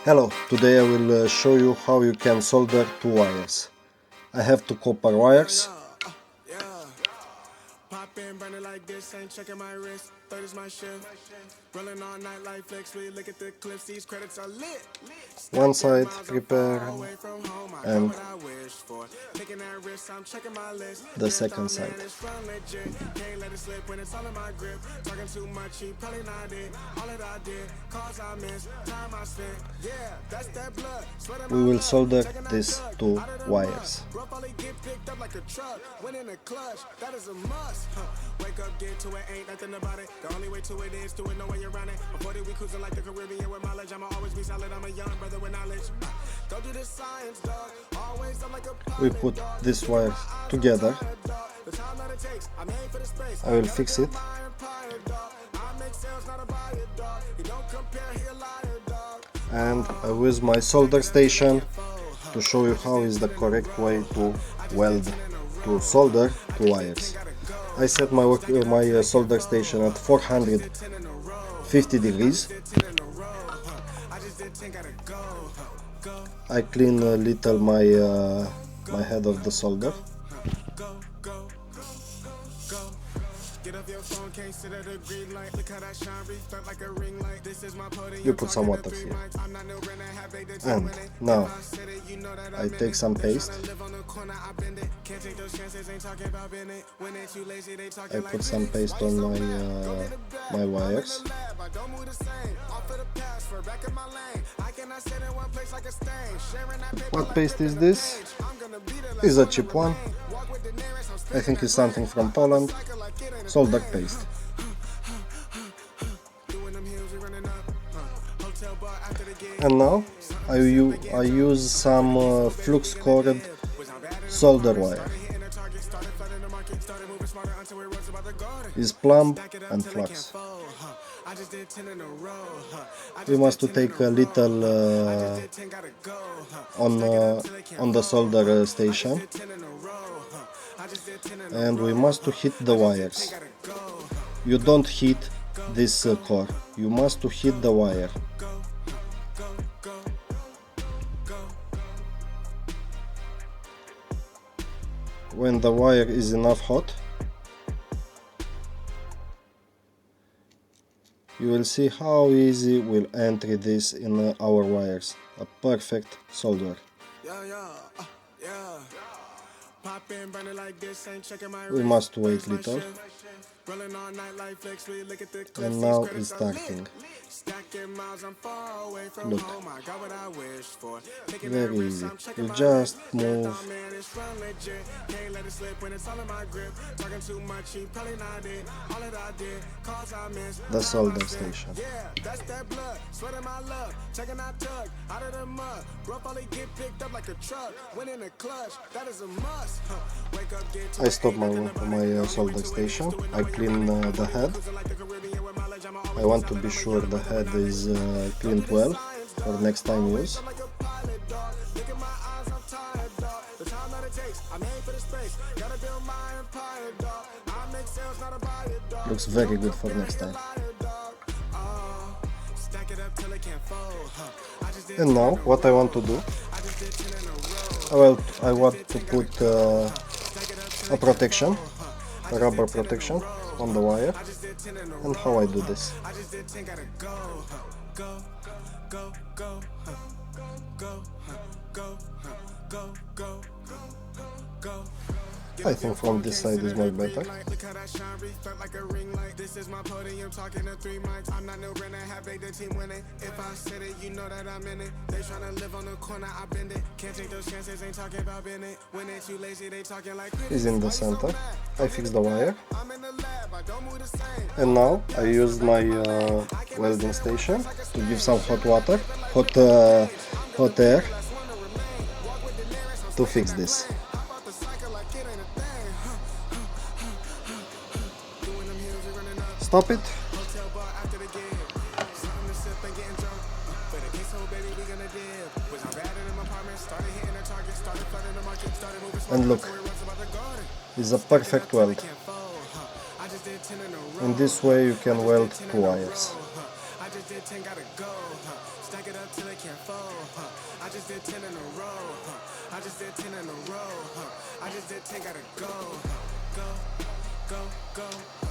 Hello, today I will show you how you can solder two wires. I have two copper wires. One side prepare and the second side. We will solder these two wires. Wake up, get to it, ain't nothing about it. The only way to it is do it, know where you're running. Before we cruising like the Caribbean with mileage. I'ma always be solid, I'm a young brother with knowledge. Don't do this science, dog. Always I'm like a We put this wire together. I will fix it. And I will use my solder station to show you how is the correct way to weld, to solder two wires. I set my solder station at 450 degrees. I clean a little my head of the solder. You put some water here. And now I take some paste. I put some paste on my wires. What paste is this? It's a cheap one. I think it's something from Poland. Solder paste. And now I use some flux cored solder wire. Is plumb and flux. We must to take a little on the solder station, and we must to hit the wires. You don't hit this core, you must to hit the wire. When the wire is enough hot, you will see how easy we'll enter this in our wires. A perfect solder. We must wait little. And now it's starting. Look, very easy. You just move. The solder station. I stop my solder station. I clean the head. I want to be sure the head is cleaned well for next time use. Looks very good for next time. And now what I want to do, I want to put a protection, a rubber protection on the wire. And how I do this. I think from this side is more better. Is in the center. I fix the wire. And now I use my welding station to give some hot water, hot air to fix this. Stop it. And look, it's a perfect weld. In this way you can weld two wires. 10 gotta go, stack it up till it can't fold, I just did 10 in a row, I just did 10 in a row, I just did 10 gotta go, go, go, go.